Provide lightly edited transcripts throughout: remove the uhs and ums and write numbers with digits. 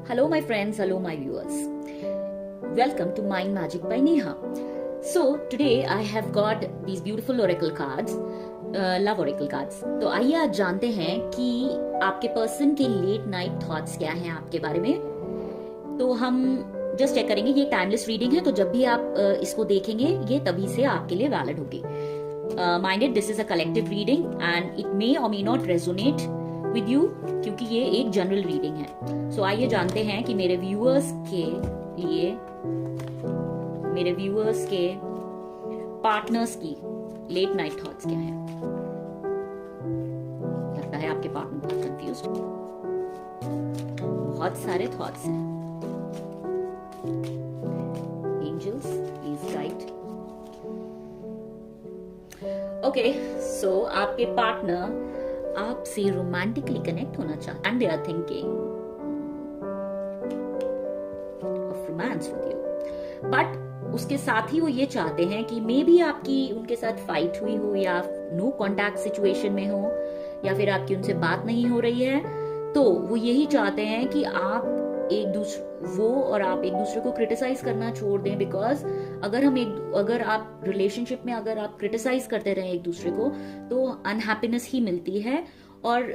Hello, my friends. Hello, my viewers. Welcome to Mind Magic by Neha. So, today I have got these beautiful oracle cards, love oracle cards. तो आइए आज जानते हैं कि आपके person के late night thoughts क्या हैं आपके बारे में. तो हम जस्ट चेक करेंगे. ये टाइमलेस रीडिंग है, तो जब भी आप इसको देखेंगे ये तभी से आपके लिए वैलिड होगी. Minded, this is a collective reading and it may or may not resonate with you, क्योंकि ये एक जनरल रीडिंग है. सो आइए जानते हैं कि मेरे व्यूअर्स के लिए, मेरे व्यूअर्स के पार्टनर्स की लेट नाइट थॉट्स क्या हैं. लगता है आपके पार्टनर बहुत कंफ्यूज्ड, बहुत सारे थॉट्स हैं. Angels please guide. Okay, so आपके पार्टनर आपसे रोमांटिकली कनेक्ट होना चाहते and they are thinking of romance with you, but उसके साथ ही वो ये चाहते हैं कि मे बी आपकी उनके साथ फाइट हुई हो, या नो कॉन्टैक्ट सिचुएशन में हो, या फिर आपकी उनसे बात नहीं हो रही है. तो वो यही चाहते हैं कि आप एक दूसरे, वो और आप एक दूसरे को क्रिटिसाइज करना छोड़ दें. बिकॉज अगर आप रिलेशनशिप में अगर आप क्रिटिसाइज करते रहे एक दूसरे को, तो अनहैप्पीनेस ही मिलती है. और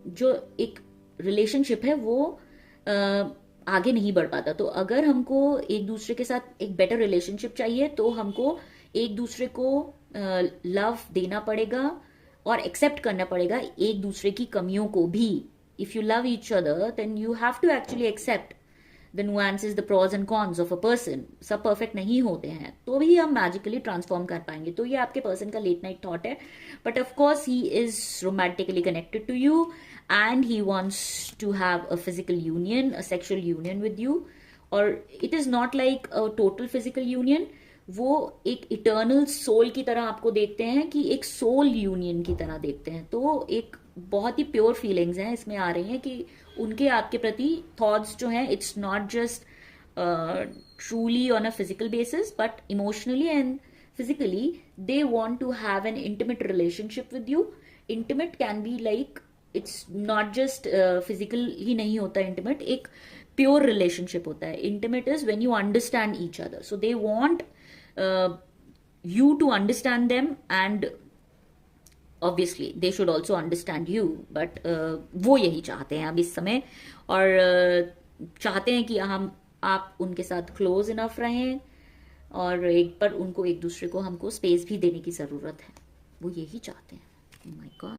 जो एक रिलेशनशिप है वो आगे नहीं बढ़ पाता. तो अगर हमको एक दूसरे के साथ एक बेटर रिलेशनशिप चाहिए, तो हमको एक दूसरे को लव देना पड़ेगा और एक्सेप्ट करना पड़ेगा एक दूसरे की कमियों को भी. If you love each other, then you have to actually accept the nuances, the pros and cons of a person. सब परफेक्ट नहीं होते हैं, तो भी हम मैजिकली ट्रांसफॉर्म कर पाएंगे. तो ये आपके पर्सन का लेट नाइट थॉट है. But of course he is romantically connected to you and he wants to have a physical union, a sexual union with you. और it is not like a total physical union. वो एक eternal soul की तरह आपको देखते हैं, कि एक सोल यूनियन की तरह देखते हैं. तो एक बहुत ही प्योर फीलिंग्स हैं इसमें आ रही हैं, कि उनके आपके प्रति थॉट्स जो हैं, it's not just truly on a physical basis, but emotionally and physically they want to have an intimate relationship with you. Intimate can be like, it's not just physical ही नहीं होता. इंटीमेट एक pure relationship होता है. Intimate is when you understand each other. So they want you to understand them, and obviously they should also understand you. but वो यही चाहते हैं अब इस समय, और चाहते हैं कि आप उनके साथ क्लोज इनफ रहें, और एक पर उनको एक दूसरे को हमको स्पेस भी देने की जरूरत है. वो यही चाहते हैं. My God.